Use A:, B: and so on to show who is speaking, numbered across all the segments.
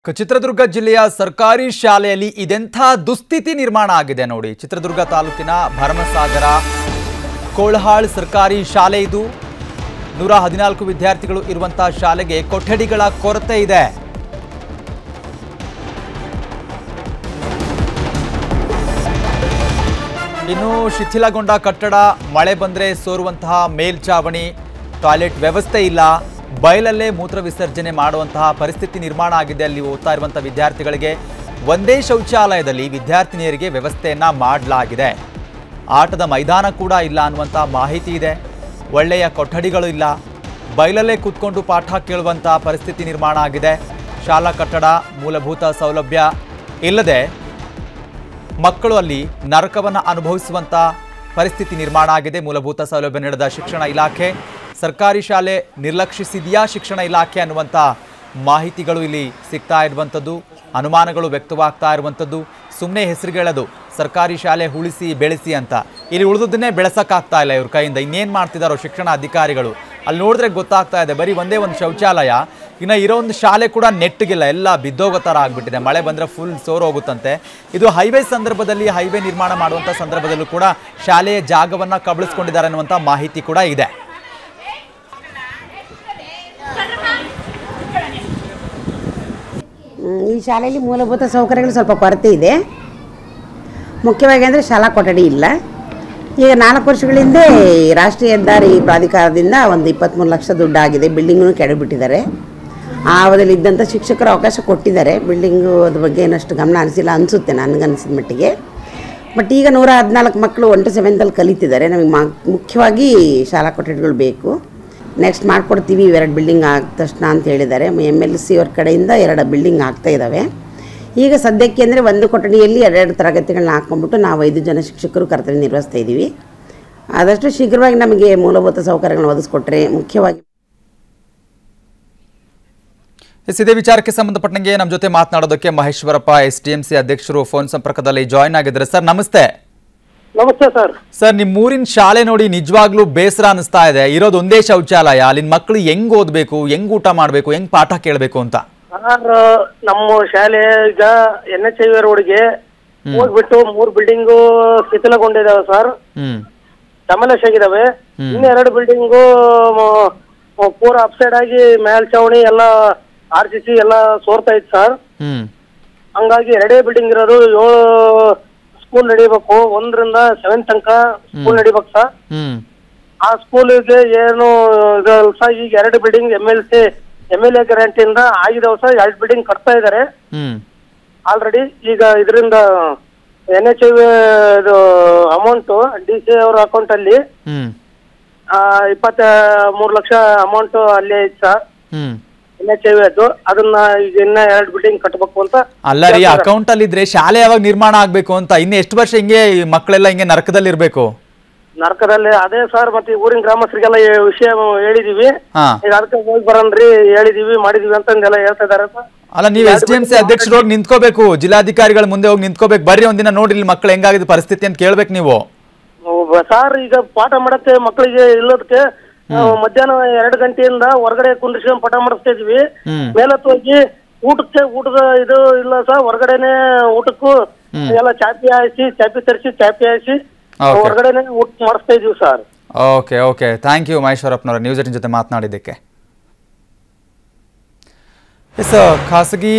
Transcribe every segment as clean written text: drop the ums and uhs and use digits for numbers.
A: ಚಿತ್ರದುರ್ಗ ಜಿಲ್ಲೆಯ ಸರ್ಕಾರಿ ಶಾಲೆಯಲ್ಲಿ ಇದೆಂಥ ದುಸ್ಥಿತಿ ನಿರ್ಮಾಣ ಆಗಿದೆ ನೋಡಿ. ಚಿತ್ರದುರ್ಗ ತಾಲೂಕಿನ ಭರಮಸಾಗರ ಕೋಳಹಾಳ್ ಸರ್ಕಾರಿ ಶಾಲೆ ಇದು. 114 ವಿದ್ಯಾರ್ಥಿಗಳು ಇರುವಂತ ಶಾಲೆಗೆ ಕೊಠಡಿಗಳ ಕೊರತೆ ಇದೆ. ಇನ್ನು ಶಿಥಿಲಗೊಂಡ ಕಟ್ಟಡ, ಮಳೆ ಬಂದರೆ ಸೋರುವಂತಹ ಮೇಲ್ಛಾವಣಿ, ಟಾಯ್ಲೆಟ್ ವ್ಯವಸ್ಥೆ ಇಲ್ಲ, ಬಯಲಲ್ಲೇ ಮೂತ್ರ ವಿಸರ್ಜನೆ ಮಾಡುವಂತಹ ಪರಿಸ್ಥಿತಿ ನಿರ್ಮಾಣ ಆಗಿದೆ. ಅಲ್ಲಿ ಓದ್ತಾ ಇರುವಂತಹ ವಿದ್ಯಾರ್ಥಿಗಳಿಗೆ ಒಂದೇ ಶೌಚಾಲಯದಲ್ಲಿ ವಿದ್ಯಾರ್ಥಿನಿಯರಿಗೆ ವ್ಯವಸ್ಥೆಯನ್ನ ಮಾಡಲಾಗಿದೆ. ಆಟದ ಮೈದಾನ ಕೂಡ ಇಲ್ಲ ಅನ್ನುವಂಥ ಮಾಹಿತಿ ಇದೆ. ಒಳ್ಳೆಯ ಕೊಠಡಿಗಳು ಇಲ್ಲ, ಬಯಲಲ್ಲೇ ಕೂತ್ಕೊಂಡು ಪಾಠ ಕೇಳುವಂಥ ಪರಿಸ್ಥಿತಿ ನಿರ್ಮಾಣ ಆಗಿದೆ. ಶಾಲಾ ಕಟ್ಟಡ, ಮೂಲಭೂತ ಸೌಲಭ್ಯ ಇಲ್ಲದೆ ಮಕ್ಕಳು ಅಲ್ಲಿ ನರಕವನ್ನು ಅನುಭವಿಸುವಂಥ ಪರಿಸ್ಥಿತಿ ನಿರ್ಮಾಣ ಆಗಿದೆ. ಮೂಲಭೂತ ಸೌಲಭ್ಯ ನೀಡದ ಶಿಕ್ಷಣ ಇಲಾಖೆ, ಸರ್ಕಾರಿ ಶಾಲೆ ನಿರ್ಲಕ್ಷಿಸಿದೆಯಾ ಶಿಕ್ಷಣ ಇಲಾಖೆ ಅನ್ನುವಂಥ ಮಾಹಿತಿಗಳು ಇಲ್ಲಿ ಸಿಗ್ತಾ ಇರುವಂಥದ್ದು, ಅನುಮಾನಗಳು ವ್ಯಕ್ತವಾಗ್ತಾ ಇರುವಂಥದ್ದು. ಸುಮ್ಮನೆ ಹೆಸರುಗಳದು ಸರ್ಕಾರಿ ಶಾಲೆ ಉಳಿಸಿ ಬೆಳೆಸಿ ಅಂತ, ಇಲ್ಲಿ ಉಳಿದದನ್ನೇ ಬೆಳೆಸೋಕ್ಕಾಗ್ತಾ ಇಲ್ಲ ಇವ್ರ ಕೈಯಿಂದ. ಇನ್ನೇನು ಮಾಡ್ತಿದ್ದಾರೋ ಶಿಕ್ಷಣ ಅಧಿಕಾರಿಗಳು ಅಲ್ಲಿ ನೋಡಿದ್ರೆ ಗೊತ್ತಾಗ್ತಾ ಇದೆ. ಬರೀ ಒಂದೇ ಒಂದು ಶೌಚಾಲಯ, ಇನ್ನು ಇರೋ ಒಂದು ಶಾಲೆ ಕೂಡ ನೆಟ್ಟಿಗಿಲ್ಲ, ಎಲ್ಲ ಬಿದ್ದೋಗೋ ಥರ ಆಗಿಬಿಟ್ಟಿದೆ. ಮಳೆ ಬಂದರೆ ಫುಲ್ ಸೋರೋಗುತ್ತಂತೆ. ಇದು ಹೈವೇ ಸಂದರ್ಭದಲ್ಲಿ, ಹೈವೇ ನಿರ್ಮಾಣ ಮಾಡುವಂಥ ಸಂದರ್ಭದಲ್ಲೂ ಕೂಡ ಶಾಲೆಯ ಜಾಗವನ್ನು ಕಬಳಿಸ್ಕೊಂಡಿದ್ದಾರೆ ಅನ್ನುವಂಥ ಮಾಹಿತಿ ಕೂಡ ಇದೆ.
B: ಈ ಶಾಲೆಯಲ್ಲಿ ಮೂಲಭೂತ ಸೌಕರ್ಯಗಳು ಸ್ವಲ್ಪ ಕೊರತೆ ಇದೆ. ಮುಖ್ಯವಾಗಿ ಅಂದರೆ ಶಾಲಾ ಕೊಠಡಿ ಇಲ್ಲ. ಈಗ 4 ವರ್ಷಗಳಿಂದ ರಾಷ್ಟ್ರೀಯ ಹೆದ್ದಾರಿ ಪ್ರಾಧಿಕಾರದಿಂದ ಒಂದು 23 ಲಕ್ಷ ದುಡ್ಡಾಗಿದೆ. ಬಿಲ್ಡಿಂಗನ್ನು ಕೆಡಬಿಟ್ಟಿದ್ದಾರೆ. ಆ ಅವಧಿಯಲ್ಲಿ ಇದ್ದಂಥ ಶಿಕ್ಷಕರು ಅವಕಾಶ ಕೊಟ್ಟಿದ್ದಾರೆ. ಬಿಲ್ಡಿಂಗು ಅದ್ರ ಬಗ್ಗೆ ಏನಷ್ಟು ಗಮನ ಹರಿಸಿಲ್ಲ ಅನಿಸುತ್ತೆ ನನಗನ್ಸಿದ ಮಟ್ಟಿಗೆ. ಬಟ್ ಈಗ 114 ಮಕ್ಕಳು 1 to 7th ಕಲಿತಿದ್ದಾರೆ. ನಮಗೆ ಮುಖ್ಯವಾಗಿ ಶಾಲಾ ಕೊಠಡಿಗಳು ಬೇಕು. ನೆಕ್ಸ್ಟ್ ಮಾಡಿಕೊಡ್ತೀವಿ, 2 ಬಿಲ್ಡಿಂಗ್ ಆದ ತಕ್ಷಣ ಅಂತ ಹೇಳಿದ್ದಾರೆ. MLC ಅವ್ರ ಕಡೆಯಿಂದ 2 ಬಿಲ್ಡಿಂಗ್ ಆಗ್ತಾ ಇದ್ದಾವೆ. ಈಗ ಸದ್ಯಕ್ಕೆ ಅಂದರೆ ಒಂದು ಕೊಠಡಿಯಲ್ಲಿ 2 ತರಗತಿಗಳನ್ನ ಹಾಕ್ಕೊಂಡ್ಬಿಟ್ಟು ನಾವು 5 ಜನ ಶಿಕ್ಷಕರು ಕರ್ತವ್ಯ ನಿರ್ವಹಿಸ್ತಾ ಇದ್ದೀವಿ. ಆದಷ್ಟು ಶೀಘ್ರವಾಗಿ ನಮಗೆ ಮೂಲಭೂತ ಸೌಕರ್ಯಗಳನ್ನು ಒದಗಿಸ್ಕೊಟ್ರೆ ಮುಖ್ಯವಾಗಿ.
A: ಇದೇ ವಿಚಾರಕ್ಕೆ ಸಂಬಂಧಪಟ್ಟಂಗೆ ನಮ್ಮ ಜೊತೆ ಮಾತನಾಡೋದಕ್ಕೆ ಮಹೇಶ್ವರಪ್ಪ SDMC ಅಧ್ಯಕ್ಷರು ಫೋನ್ ಸಂಪರ್ಕದಲ್ಲಿ ಜಾಯಿನ್ ಆಗಿದ್ದಾರೆ. ಸರ್ ನಮಸ್ತೆ.
C: ನಮಸ್ತೆ ಸರ್.
A: ಸರ್, ನಿಮ್ಮ ಊರಿನ ಶಾಲೆ ನೋಡಿ ನಿಜವಾಗ್ಲೂ ಬೇಸರ ಅನಿಸ್ತಾ ಇದೆ. ಇರೋದು ಒಂದೇ ಶೌಚಾಲಯ, ಅಲ್ಲಿನ ಮಕ್ಕಳು ಹೆಂಗ್ ಓದಬೇಕು, ಹೆಂಗ್ ಊಟ ಮಾಡಬೇಕು, ಹೆಂಗ್ ಪಾಠ ಕೇಳಬೇಕು ಅಂತ.
C: ಸರ್, ನಮ್ಮ ಶಾಲೆ ಈಗ NHIV ರೋಡ್ಗೆ ಹೋಗ್ಬಿಟ್ಟು 3 ಬಿಲ್ಡಿಂಗು ಶಿಥಿಲಗೊಂಡಿದ್ದಾವೆ ಸರ್, ಡಮಲೇಶ್ ಆಗಿದ್ದಾವೆ. ಇನ್ನು 2 ಬಿಲ್ಡಿಂಗು ಪೂರ ಅಪ್ಸೈಡ್ ಆಗಿ ಮೇಲ್ಛಾವಣಿ ಎಲ್ಲ RCC ಎಲ್ಲ ಸೋರ್ತಾ ಇತ್ತು ಸರ್. ಹಂಗಾಗಿ 2 ಬಿಲ್ಡಿಂಗ್ ಇರೋದು 7 ಸ್ಕೂಲ್ ನಡಿಬೇಕು. 1 ರಿಂದ 7 ತನಕ ಸ್ಕೂಲ್ ನಡಿಬೇಕು ಸರ್. ಆ ಸ್ಕೂಲಿಗೆ ಏನು ಸರ್, ಈಗ 2 ಬಿಲ್ಡಿಂಗ್ MLA ಗ್ಯಾರಂಟಿಯಿಂದ ಆಗಿದಾವ ಸರ್. 2 ಬಿಲ್ಡಿಂಗ್ ಕಟ್ತಾ ಇದ್ದಾರೆ ಆಲ್ರೆಡಿ. ಈಗ ಇದರಿಂದ NHIV ಅಮೌಂಟ್ DC ಅವರ ಅಕೌಂಟ್ ಅಲ್ಲಿ 23 ಲಕ್ಷ ಅಮೌಂಟ್ ಅಲ್ಲೇ ಐತೆ ಸರ್. NHIV ಅದನ್ನ ಈಗ ಇನ್ನ 2 ಬಿಲ್ಡಿಂಗ್ ಕಟ್ಟಬೇಕು ಅಂತ.
A: ಅಲ್ಲ ರೀ, ಅಕೌಂಟ್ ಅಲ್ಲಿ ಇದ್ರೆ ಶಾಲೆ ಯಾವಾಗ ನಿರ್ಮಾಣ ಆಗ್ಬೇಕು ಅಂತ, ಇನ್ನು ಎಷ್ಟು ವರ್ಷ ಹಿಂಗೆ ಮಕ್ಕಳೆಲ್ಲ ಹಿಂಗೆ ನರಕದಲ್ಲಿ ಇರ್ಬೇಕು?
C: ನರಕದಲ್ಲಿ ಅದೇ ಸರ್. ಮತ್ತೆ ಊರಿನ ಗ್ರಾಮಸ್ಥರಿಗೆಲ್ಲ ವಿಷಯ ಹೇಳಿದೀವಿ. ಈಗ ಅದಕ್ಕೆ ಹೋಗಿ ಬರನ್ರಿ ಹೇಳಿದೀವಿ, ಮಾಡಿದೀವಿ ಅಂತ ಹೇಳ್ತಾ ಇದಾರೆ ಸರ್.
A: ಅಲ್ಲ, ನೀವು SDMC ಅಧ್ಯಕ್ಷರು ಹೋಗಿ ನಿಂತ್ಕೋಬೇಕು, ಜಿಲ್ಲಾಧಿಕಾರಿಗಳ ಮುಂದೆ ಹೋಗಿ ನಿಂತ್ಕೋಬೇಕು. ಬರ್ರಿ ಒಂದಿನ ನೋಡಿ ಇಲ್ಲಿ ಮಕ್ಕಳು ಹೆಂಗಾಗಿದೆ ಪರಿಸ್ಥಿತಿ ಅಂತ ಕೇಳ್ಬೇಕು ನೀವು
C: ಸರ್. ಈಗ ಪಾಠ ಮಾಡಕ್ಕೆ ಮಕ್ಕಳಿಗೆ ಇಲ್ಲದಕ್ಕೆ ಮಧ್ಯಾಹ್ನ 2 ಗಂಟೆಯಿಂದ ಹೊರಗಡೆ ಕುಂದಿಸ್ಕೊಂಡು ಪಾಠ ಮಾಡಿಸ್ತಾ ಇದ್ವಿ. ಮೇಲತ್ತು ಹೋಗಿ ಊಟದ ಇದು ಇಲ್ಲ ಸರ್. ಹೊರಗಡೆನೆ ಊಟಕ್ಕೂ ಎಲ್ಲ ಚಾಪಿ ತರಿಸಿ ಹೊರಗಡೆನೆ ಊಟ ಮಾಡಿಸ್ತಾ ಇದೀವಿ ಸರ್.
A: ಓಕೆ, ಥ್ಯಾಂಕ್ ಯು ಮಹೇಶ್ವರಪ್ಪನವರ ನ್ಯೂಸ್ 18 ಜೊತೆ ಮಾತನಾಡಿದ್ದಕ್ಕೆ. ಖಾಸಗಿ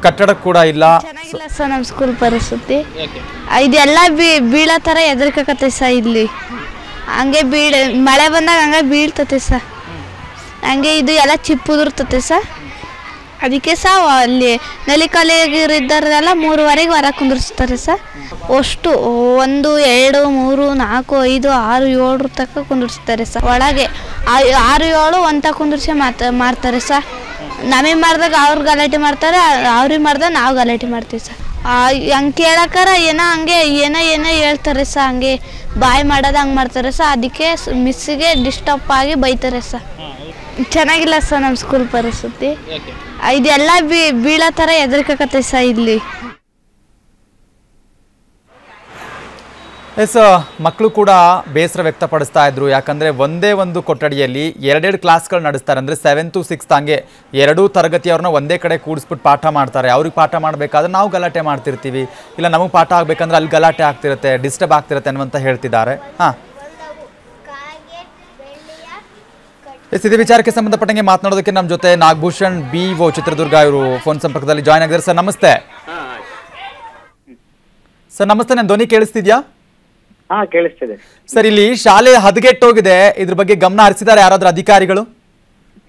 A: ಕಟ್ಟಡ ಕೂಡ ಇಲ್ಲ.
D: ಚೆನ್ನಾಗಿಲ್ಲ ಸರ್ ನಮ್ಮ ಸ್ಕೂಲ್ ಪರಿಸ್ಥಿತಿ. ಇದೆಲ್ಲ ಬೀಳೋ ಥರ ಹೆದರ್ಕತ್ತೆ ಸರ್. ಇಲ್ಲಿ ಹಂಗೆ ಮಳೆ ಬಂದಾಗ ಹಂಗೆ ಬೀಳ್ತತೆ ಸರ್. ಹಂಗೆ ಇದು ಎಲ್ಲ ಚಿಪ್ಪುದಿರ್ತತೆ ಸರ್. ಅದಕ್ಕೆ ಸಹ ಅಲ್ಲಿ ನಲಿಕಲಿಗಿದ್ದಾರೆಲ್ಲ 3ವರೆಗೆ ಹೊರ ಕುಂದಿರ್ಸ್ತಾರೆ ಸರ್. ಅಷ್ಟು 1, 2, 3, 4, 5, 6, 7 ತನಕ ಕುಂದಿರ್ಸ್ತಾರೆ ಸರ್. ಒಳಗೆ 6, 7 ಅಂತ ಕುಂದಿರ್ಸಿ ಮಾಡ್ತಾರೆ ಸರ್. ನಮಗೆ ಮಾಡಿದಾಗ ಅವ್ರು ಗಲಾಟೆ ಮಾಡ್ತಾರೆ, ಅವ್ರಿಗೆ ಮಾಡಿದಾಗ ನಾವು ಗಲಾಟೆ ಮಾಡ್ತೀವಿ ಸರ್. ಹಂಗೆ ಕೇಳಕ್ಕಾರ ಹಂಗೆ ಏನೋ ಹೇಳ್ತಾರೆ ಸರ್. ಹಂಗೆ ಬಾಯ್ ಮಾಡೋದು ಹಂಗೆ ಮಾಡ್ತಾರೆ ಸರ್. ಅದಕ್ಕೆ ಮಿಸ್ಸಿಗೆ ಡಿಸ್ಟರ್ಬ್ ಆಗಿ ಬೈತಾರೆ ಸರ್. ಚೆನ್ನಾಗಿಲ್ಲ ಸರ್ ನಮ್ಮ ಸ್ಕೂಲ್ ಪರಿಸ್ಥಿತಿ. ಇದೆಲ್ಲ ಬೀಳೋ ಥರ ಹೆದರ್ಕತ್ತೆ ಸರ್ ಇಲ್ಲಿ.
A: ಎಸ್, ಮಕ್ಕಳು ಕೂಡ ಬೇಸರ ವ್ಯಕ್ತಪಡಿಸ್ತಾ ಇದ್ರು. ಯಾಕಂದರೆ ಒಂದೇ ಒಂದು ಕೊಠಡಿಯಲ್ಲಿ ಎರಡೆರಡು ಕ್ಲಾಸ್ಗಳು ನಡೆಸ್ತಾರೆ. ಅಂದರೆ 7th to 6th ಹಂಗೆ ಎರಡೂ ತರಗತಿಯವ್ರನ್ನ ಒಂದೇ ಕಡೆ ಕೂಡಿಸ್ಬಿಟ್ಟು ಪಾಠ ಮಾಡ್ತಾರೆ. ಅವ್ರಿಗೆ ಪಾಠ ಮಾಡಬೇಕಾದ್ರೆ ನಾವು ಗಲಾಟೆ ಮಾಡ್ತಿರ್ತೀವಿ, ಇಲ್ಲ ನಮಗೆ ಪಾಠ ಆಗಬೇಕಂದ್ರೆ ಅಲ್ಲಿ ಗಲಾಟೆ ಆಗ್ತಿರುತ್ತೆ, ಡಿಸ್ಟರ್ಬ್ ಆಗ್ತಿರುತ್ತೆ ಅನ್ನುವಂತ ಹೇಳ್ತಿದ್ದಾರೆ. ಹಾಂ, ಎಸ್, ಇದೇ ವಿಚಾರಕ್ಕೆ ಸಂಬಂಧಪಟ್ಟಂಗೆ ಮಾತನಾಡೋದಕ್ಕೆ ನಮ್ಮ ಜೊತೆ ನಾಗಭೂಷಣ್ BO ಚಿತ್ರದುರ್ಗ ಇವರು ಫೋನ್ ಸಂಪರ್ಕದಲ್ಲಿ ಜಾಯ್ನ್ ಆಗಿದ್ದಾರೆ. ಸರ್ ನಮಸ್ತೆ. ಸರ್ ನಮಸ್ತೆ, ನನ್ನ ಧ್ವನಿ ಕೇಳಿಸ್ತಿದ್ಯಾ?
E: ಕೇಳಿಸ್ತಿದೆ
A: ಸರ್. ಇಲ್ಲಿ ಶಾಲೆ ಹದಗೆಟ್ಟೋಗಿದೆ, ಇದ್ರ ಬಗ್ಗೆ ಗಮನ ಹರಿಸಿದ್ದಾರೆ ಯಾರಾದ್ರೂ ಅಧಿಕಾರಿಗಳು?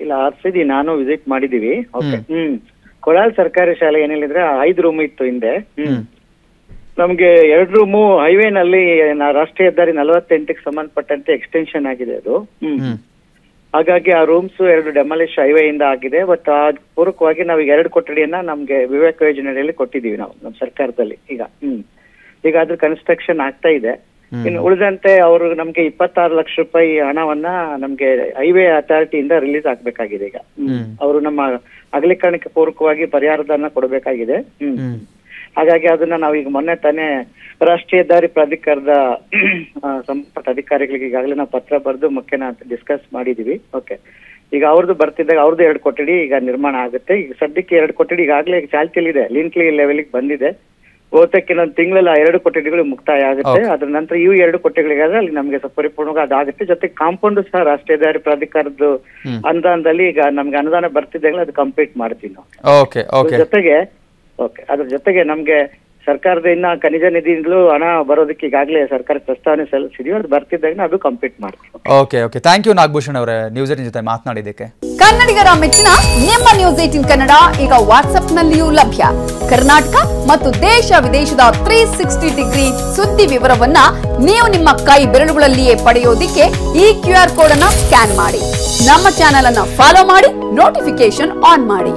E: ಇಲ್ಲ, ಹರಿಸಿದೀವಿ, ನಾನು ವಿಸಿಟ್ ಮಾಡಿದೀವಿ. ಕೊಳಾಲ್ ಸರ್ಕಾರಿ ಶಾಲೆ ಏನಿಲ್ಲ 5 ರೂಮ್ ಇತ್ತು ಹಿಂದೆ. ನಮ್ಗೆ 2 ರೂಮು ಹೈವೇನಲ್ಲಿ ರಾಷ್ಟ್ರೀಯ ಹೆದ್ದಾರಿ 48ಕ್ಕೆ ಸಂಬಂಧಪಟ್ಟಂತೆ ಎಕ್ಸ್ಟೆನ್ಷನ್ ಆಗಿದೆ ಅದು. ಹಾಗಾಗಿ ಆ ರೂಮ್ಸ್ 2 ಡೆಮಾಲಿಶ್ ಹೈವೇ ಇಂದ ಆಗಿದೆ. ಬಟ್ ಪೂರಕವಾಗಿ ನಾವು 2 ಕೊಠಡಿಯನ್ನ ನಮ್ಗೆ ವಿವೇಕ ಯೋಜನೆಯಲ್ಲಿ ಕೊಟ್ಟಿದೀವಿ ನಾವು ನಮ್ಮ ಸರ್ಕಾರದಲ್ಲಿ. ಈಗ ಅದ್ರ ಕನ್ಸ್ಟ್ರಕ್ಷನ್ ಆಗ್ತಾ ಇದೆ. ಇನ್ನು ಉಳಿದಂತೆ ಅವರು ನಮ್ಗೆ 26 ಲಕ್ಷ ರೂಪಾಯಿ ಹಣವನ್ನ ನಮ್ಗೆ ಹೈವೇ ಅಥಾರಿಟಿಯಿಂದ ರಿಲೀಸ್ ಆಗ್ಬೇಕಾಗಿದೆ. ಈಗ ಅವರು ನಮ್ಮ ಅಗಲೀಕರಣಕ್ಕೆ ಪೂರಕವಾಗಿ ಪರಿಹಾರಧನ ಕೊಡಬೇಕಾಗಿದೆ. ಹಾಗಾಗಿ ಅದನ್ನ ನಾವೀಗ ಮೊನ್ನೆ ತಾನೇ ರಾಷ್ಟ್ರೀಯ ಹೆದ್ದಾರಿ ಪ್ರಾಧಿಕಾರದ ಸಂಬಂಧಪಟ್ಟ ಅಧಿಕಾರಿಗಳಿಗೆ ಈಗಾಗಲೇ ನಾವು ಪತ್ರ ಬರೆದು ಮುಖ್ಯನ ಡಿಸ್ಕಸ್ ಮಾಡಿದೀವಿ. ಓಕೆ, ಈಗ ಅವ್ರದ್ದು ಬರ್ತಿದ್ದಾಗ ಅವ್ರದ್ದು 2 ಕೊಠಡಿ ಈಗ ನಿರ್ಮಾಣ ಆಗುತ್ತೆ. ಈಗ ಸದ್ಯಕ್ಕೆ 2 ಕೊಠಡಿ ಈಗಾಗಲೇ ಚಾಲ್ತಿಯಲ್ಲಿದೆ, ಲಿಂಕ್ಲಿ ಲೆವೆಲ್ಗೆ ಬಂದಿದೆ. ಬಹುತೇಕ ಇನ್ನೊಂದು ತಿಂಗಳಲ್ಲಿ 2 ಕೊಠಡಿಗಳು ಮುಕ್ತಾಯ ಆಗುತ್ತೆ. ಅದ್ರ ನಂತರ ಇವು 2 ಕೊಠಡಿಗಳಿಗಾದ್ರೆ ಅಲ್ಲಿ ನಮ್ಗೆ ಪರಿಪೂರ್ಣವಾಗಿ ಅದಾಗುತ್ತೆ. ಜೊತೆಗೆ ಕಾಂಪೌಂಡ್ ಸಹ ರಾಷ್ಟ್ರೀಯ ಹೆದ್ದಾರಿ ಪ್ರಾಧಿಕಾರದ ಅನುದಾನದಲ್ಲಿ ಈಗ ನಮ್ಗೆ ಅನುದಾನ ಬರ್ತಿದ್ದಾಗಲೇ ಅದು ಕಂಪ್ಲೀಟ್ ಮಾಡ್ತೀವಿ ನಾವು. ಅದ್ರ ಜೊತೆಗೆ ನಮ್ಗೆ ಸರ್ಕಾರದ ಇನ್ನ ಖನಿಜ ನಿಧಿಯಿಂದಲೂ ಹಣ ಬರೋದಕ್ಕೆ ಈಗಾಗಲೇ ಸರ್ಕಾರ ಪ್ರಸ್ತಾವನೆ ಸಲ್ಲಿಸಿದೀವಿ. ಅದು ಬರ್ತಿದ್ದಾಗ ಅದು ಕಂಪ್ಲೀಟ್ ಮಾಡ್ತೀವಿ.
A: ಓಕೆ, ಥ್ಯಾಂಕ್ ಯು ನಾಗಭೂಷಣ್ ಅವರೇ, ನ್ಯೂಸ್ 18 ಜೊತೆ ಮಾತನಾಡಿದ್ದಕ್ಕೆ.
F: ಕನ್ನಡಿಗರ ಮೆಚ್ಚಿನ ನಿಮ್ಮ ನ್ಯೂಸ್ 18 ಕನ್ನಡ ಈಗ ವಾಟ್ಸ್ಆಪ್ ನಲ್ಲಿಯೂ ಲಭ್ಯ. ಕರ್ನಾಟಕ ಮತ್ತು ದೇಶ ವಿದೇಶದ 360 ಡಿಗ್ರಿ ಸುದ್ದಿ ವಿವರವನ್ನ ನೀವು ನಿಮ್ಮ ಕೈ ಬೆರಳುಗಳಲ್ಲಿಯೇ ಪಡೆಯೋದಿಕ್ಕೆ ಈ QR ಕೋಡ್ ಅನ್ನ ಸ್ಕ್ಯಾನ್ ಮಾಡಿ. ನಮ್ಮ ಚಾನೆಲ್ ಅನ್ನ ಫಾಲೋ ಮಾಡಿ, ನೋಟಿಫಿಕೇಶನ್ ಆನ್ ಮಾಡಿ.